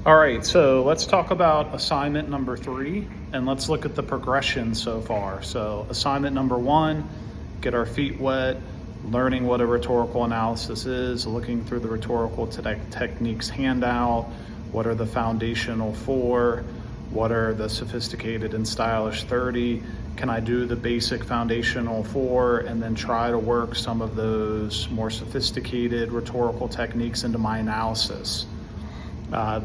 All right, so let's talk about assignment number 3, and let's look at the progression so far. So assignment number 1, get our feet wet, learning what a rhetorical analysis is, looking through the rhetorical techniques handout, what are the foundational 4, what are the sophisticated and stylish 30, can I do the basic foundational 4 and then try to work some of those more sophisticated rhetorical techniques into my analysis.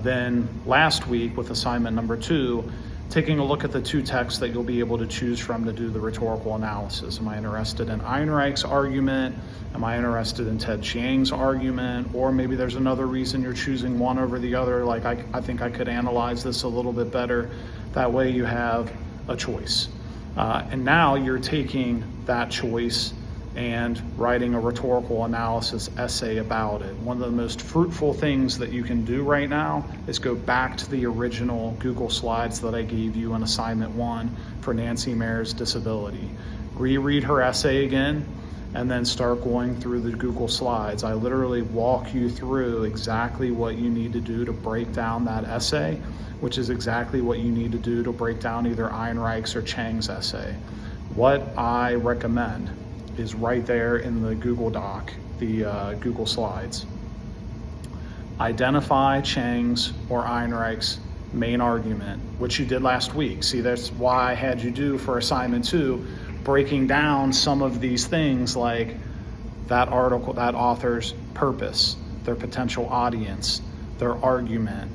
Then last week with assignment number 2, taking a look at the 2 texts that you'll be able to choose from to do the rhetorical analysis. Am I interested in Einreich's argument? Am I interested in Ted Chiang's argument? Or maybe there's another reason you're choosing one over the other, like I think I could analyze this a little bit better. That way you have a choice. And now you're taking that choice and writing a rhetorical analysis essay about it. One of the most fruitful things that you can do right now is go back to the original Google Slides that I gave you in assignment 1 for Nancy Mayer's disability. Reread her essay again, and then start going through the Google Slides. I literally walk you through exactly what you need to do to break down that essay, which is exactly what you need to do to break down either Einreich's or Chiang's essay. What I recommend is right there in the Google Doc, the Google Slides. Identify Chiang's or Einreich's main argument, which you did last week. See, that's why I had you do for assignment 2, breaking down some of these things like that article, that author's purpose, their potential audience, their argument,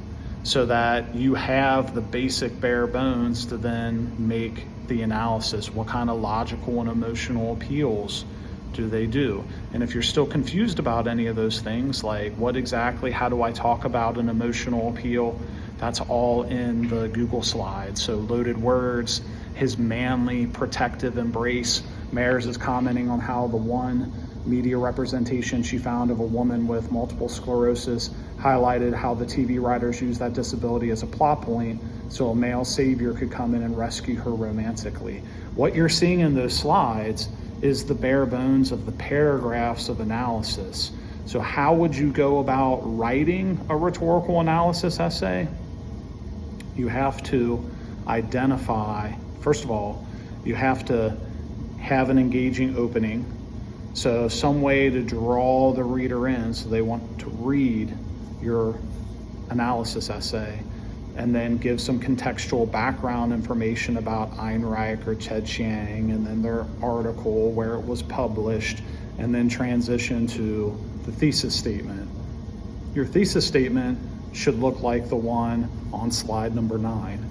so that you have the basic bare bones to then make the analysis. What kind of logical and emotional appeals do they do? And if you're still confused about any of those things, like what exactly, how do I talk about an emotional appeal? That's all in the Google Slides. So loaded words, his manly protective embrace. Mayers is commenting on how the one media representation she found of a woman with multiple sclerosis highlighted how the TV writers use that disability as a plot point so a male savior could come in and rescue her romantically. What you're seeing in those slides is the bare bones of the paragraphs of analysis. So how would you go about writing a rhetorical analysis essay? You have to identify, first of all, you have to have an engaging opening. So some way to draw the reader in so they want to read your analysis essay, and then give some contextual background information about Einreich or Ted Chiang, and then their article, where it was published, and then transition to the thesis statement. Your thesis statement should look like the one on slide number 9.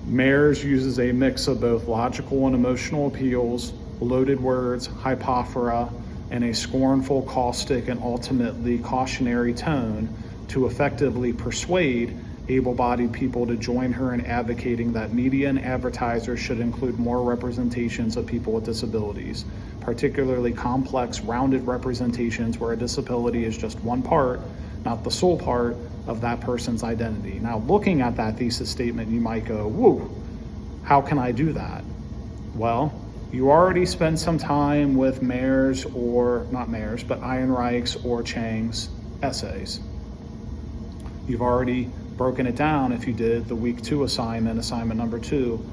Mayers uses a mix of both logical and emotional appeals, loaded words, hypophora, and a scornful, caustic, and ultimately cautionary tone to effectively persuade able-bodied people to join her in advocating that media and advertisers should include more representations of people with disabilities, particularly complex, rounded representations where a disability is just one part, not the sole part, of that person's identity. Now, looking at that thesis statement, you might go, whoa, how can I do that? Well, you already spent some time with Mayer's, or not Mayer's, but Einreich's or Chiang's essays. You've already broken it down if you did the week 2 assignment, assignment number 2,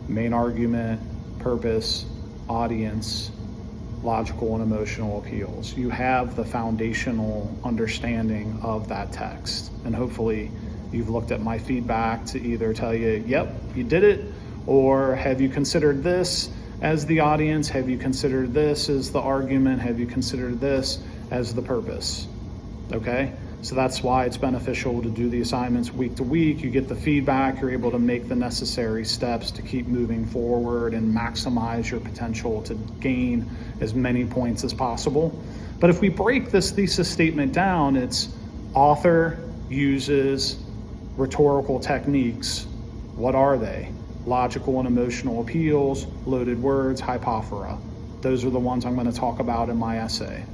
main argument, purpose, audience, logical and emotional appeals. You have the foundational understanding of that text. And hopefully you've looked at my feedback to either tell you, yep, you did it, or have you considered this as the audience? Have you considered this as the argument? Have you considered this as the purpose? Okay? So that's why it's beneficial to do the assignments week to week. You get the feedback, you're able to make the necessary steps to keep moving forward and maximize your potential to gain as many points as possible. But if we break this thesis statement down, it's author uses rhetorical techniques. What are they? Logical and emotional appeals, loaded words, hypophora. Those are the ones I'm going to talk about in my essay.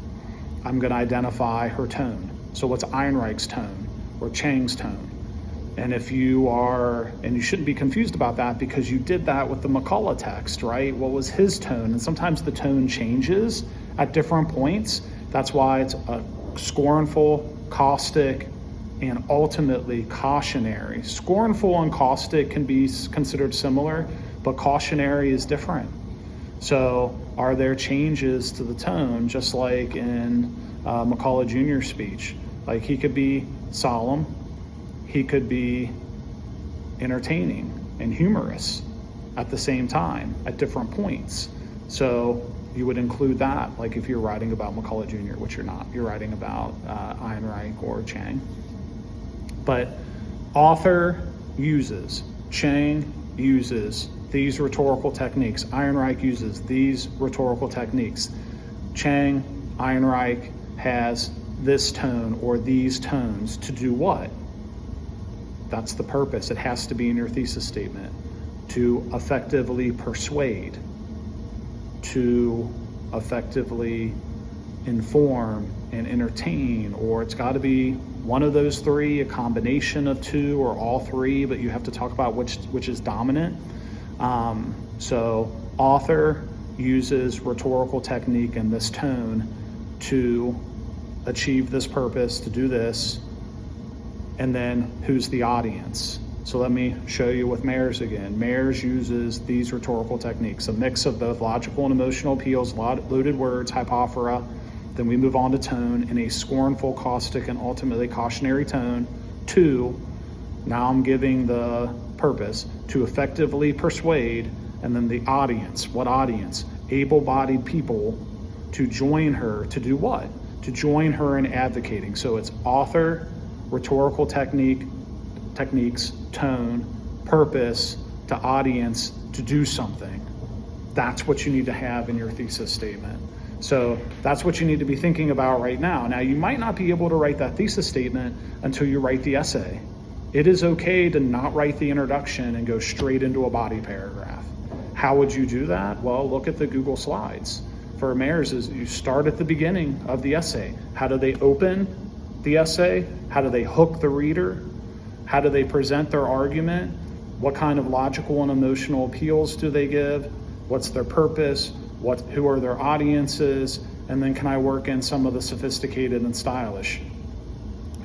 I'm going to identify her tone. So what's Einreich's tone or Chiang's tone? And if you are, and you shouldn't be confused about that because you did that with the McCullough text, right? What was his tone? And sometimes the tone changes at different points. That's why it's a scornful, caustic, and ultimately cautionary. Scornful and caustic can be considered similar, but cautionary is different. So are there changes to the tone, just like in McCullough Jr.'s speech? Like, he could be solemn, he could be entertaining and humorous at the same time at different points. So you would include that, like if you're writing about McCullough Jr., which you're not, you're writing about Einreich or Chang. But author uses, Chang uses these rhetorical techniques, Einreich uses these rhetorical techniques. Chang, Einreich has this tone or these tones to do what? That's the purpose. It has to be in your thesis statement. To effectively persuade, to effectively inform and entertain, or it's got to be one of those three, a combination of two or all three, but you have to talk about which is dominant. So author uses rhetorical technique and this tone to achieve this purpose, to do this, and then who's the audience? So let me show you with Mayers again. Mayers uses these rhetorical techniques, a mix of both logical and emotional appeals, loaded words, hypophora. Then we move on to tone in a scornful, caustic, and ultimately cautionary tone. Two, now I'm giving the purpose to effectively persuade, and then the audience. What audience? Able-bodied people to join her to do what? To join her in advocating. So it's author, rhetorical techniques, tone, purpose, to audience, to do something. That's what you need to have in your thesis statement. So that's what you need to be thinking about right now. Now, you might not be able to write that thesis statement until you write the essay. It is okay to not write the introduction and go straight into a body paragraph. How would you do that? Well, look at the Google Slides. For Mayers, is you start at the beginning of the essay. How do they open the essay? How do they hook the reader? How do they present their argument? What kind of logical and emotional appeals do they give? What's their purpose? Who are their audiences? And then can I work in some of the sophisticated and stylish?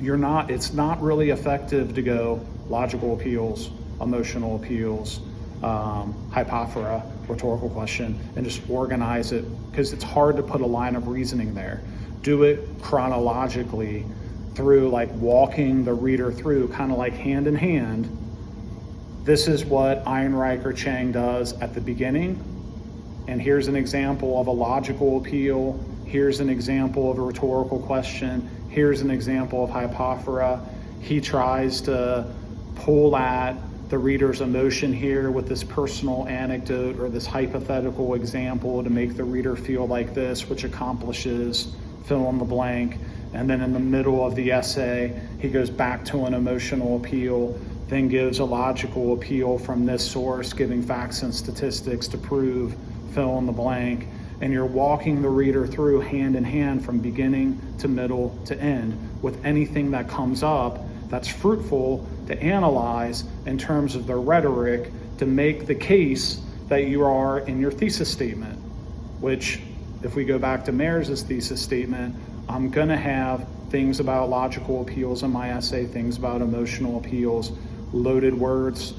It's not really effective to go logical appeals, emotional appeals, hypophora, rhetorical question, and just organize it, because it's hard to put a line of reasoning there. Do it chronologically through, like walking the reader through, kind of like hand in hand. This is what Einreich or Chang does at the beginning, and here's an example of a logical appeal, here's an example of a rhetorical question, here's an example of hypophora. He tries to pull at the reader's emotion here with this personal anecdote or this hypothetical example to make the reader feel like this, which accomplishes fill in the blank. And then in the middle of the essay, he goes back to an emotional appeal, then gives a logical appeal from this source, giving facts and statistics to prove fill in the blank. And you're walking the reader through hand in hand from beginning to middle to end with anything that comes up that's fruitful to analyze in terms of the rhetoric to make the case that you are in your thesis statement, which, if we go back to Mayers' thesis statement, I'm gonna have things about logical appeals in my essay, things about emotional appeals, loaded words,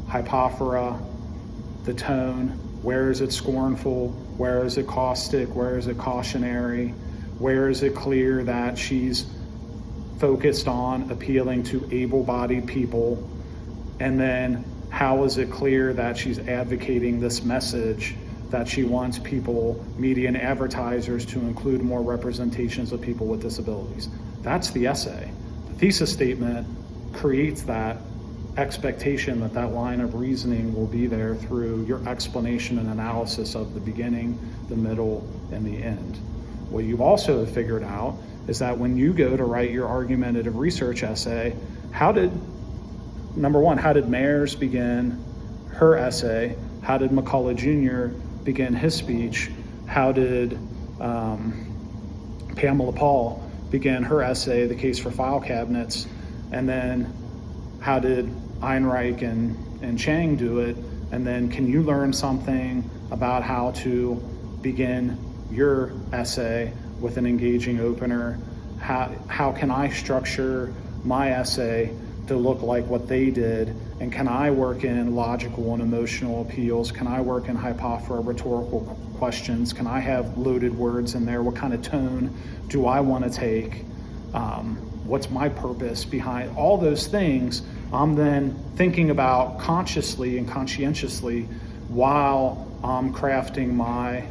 hypophora, the tone, where is it scornful, where is it caustic, where is it cautionary, where is it clear that she's focused on appealing to able-bodied people, and then how is it clear that she's advocating this message that she wants people, media and advertisers, to include more representations of people with disabilities. That's the essay. The thesis statement creates that expectation that that line of reasoning will be there through your explanation and analysis of the beginning, the middle, and the end. What you've also figured out is that when you go to write your argumentative research essay, number one, how did Mayers begin her essay? How did McCullough Jr. begin his speech? How did Pamela Paul begin her essay, The Case for File Cabinets? And then how did Einreich and Chang do it? And then can you learn something about how to begin your essay with an engaging opener? How can I structure my essay to look like what they did? And can I work in logical and emotional appeals? Can I work in hypophora rhetorical questions? Can I have loaded words in there? What kind of tone do I want to take? What's my purpose behind all those things? I'm then thinking about consciously and conscientiously while I'm crafting my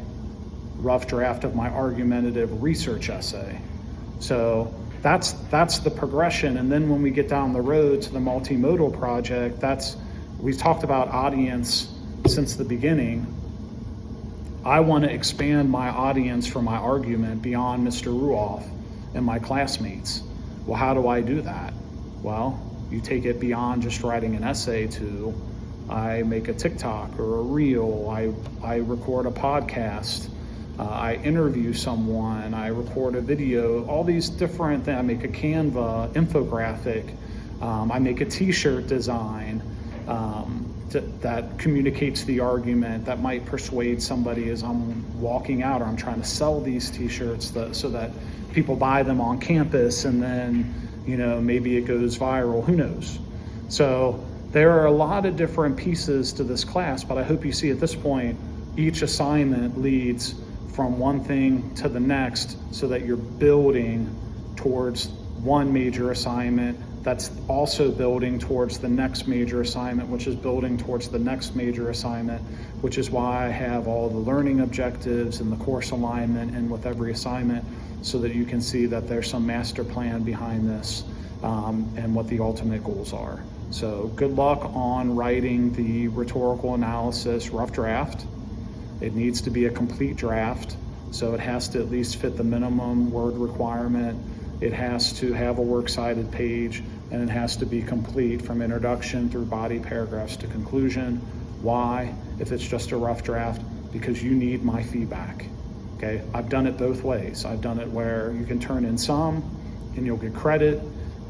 rough draft of my argumentative research essay. So that's the progression. And then when we get down the road to the multimodal project, we've talked about audience since the beginning. I want to expand my audience for my argument beyond Mr. Ruoff and my classmates. Well, how do I do that? Well, you take it beyond just writing an essay to, I make a TikTok or a reel, I record a podcast, I interview someone, I record a video, all these different things. I make a Canva infographic, I make a t-shirt design that communicates the argument that might persuade somebody as I'm walking out, or I'm trying to sell these t-shirts so that people buy them on campus, and then, maybe it goes viral, who knows? So there are a lot of different pieces to this class, but I hope you see at this point, each assignment leads from one thing to the next so that you're building towards one major assignment that's also building towards the next major assignment, which is building towards the next major assignment, which is why I have all the learning objectives and the course alignment and with every assignment, so that you can see that there's some master plan behind this and what the ultimate goals are. So good luck on writing the rhetorical analysis rough draft. It needs to be a complete draft, so it has to at least fit the minimum word requirement. It has to have a works cited page, and it has to be complete from introduction through body paragraphs to conclusion. Why? If it's just a rough draft, because you need my feedback. Okay, I've done it both ways. I've done it where you can turn in some and you'll get credit,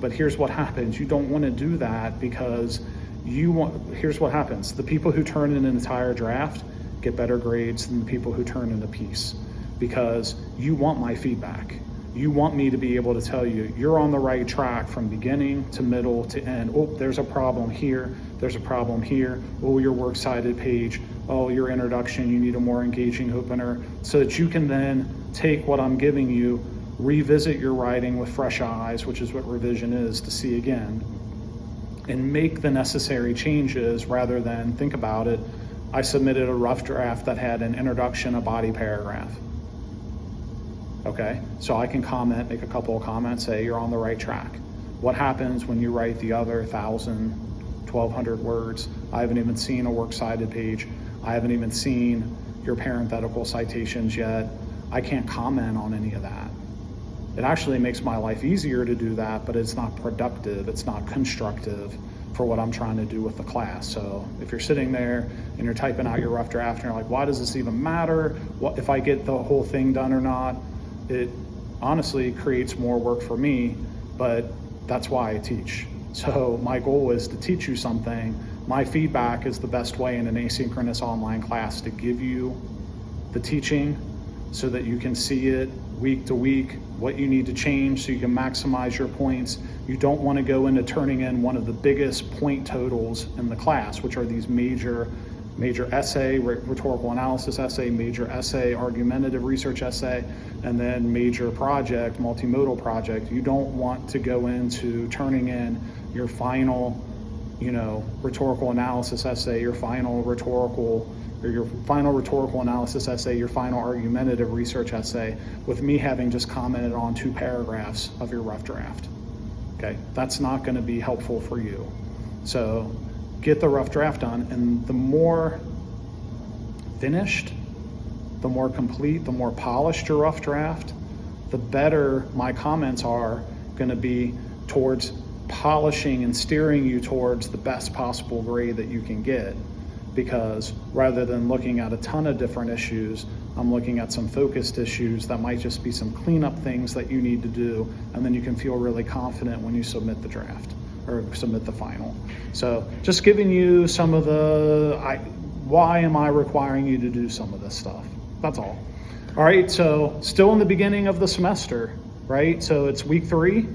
but here's what happens. You don't want to do that, because here's what happens. The people who turn in an entire draft get better grades than the people who turn in a piece, because you want my feedback. You want me to be able to tell you, you're on the right track from beginning to middle to end. Oh, there's a problem here. There's a problem here. Oh, your works cited page. Oh, your introduction, you need a more engaging opener, so that you can then take what I'm giving you, revisit your writing with fresh eyes, which is what revision is, to see again, and make the necessary changes rather than think about it. I submitted a rough draft that had an introduction, a body paragraph. Okay, so I can comment, make a couple of comments, say you're on the right track. What happens when you write the other 1,000, 1,200 words? I haven't even seen a works cited page. I haven't even seen your parenthetical citations yet. I can't comment on any of that. It actually makes my life easier to do that, but it's not productive, it's not constructive for what I'm trying to do with the class. So if you're sitting there and you're typing out your rough draft and you're like, why does this even matter? What if I get the whole thing done or not? It honestly creates more work for me, but that's why I teach. So my goal is to teach you something. My feedback is the best way in an asynchronous online class to give you the teaching so that you can see it week to week, what you need to change so you can maximize your points. You don't want to go into turning in one of the biggest point totals in the class, which are these major essay, rhetorical analysis essay, major essay, argumentative research essay, and then major project, multimodal project. You don't want to go into turning in your final, rhetorical analysis essay, your final rhetorical analysis essay, your final argumentative research essay, with me having just commented on 2 paragraphs of your rough draft. Okay, that's not going to be helpful for you. So get the rough draft done, and the more finished, the more complete, the more polished your rough draft, the better my comments are going to be towards polishing and steering you towards the best possible grade that you can get. Because rather than looking at a ton of different issues, I'm looking at some focused issues that might just be some cleanup things that you need to do, and then you can feel really confident when you submit the draft or submit the final. So just giving you some of why am I requiring you to do some of this stuff? That's all. All right, so still in the beginning of the semester, right? So it's week 3.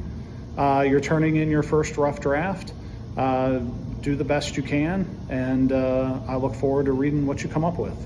You're turning in your first rough draft. Do the best you can, and I look forward to reading what you come up with.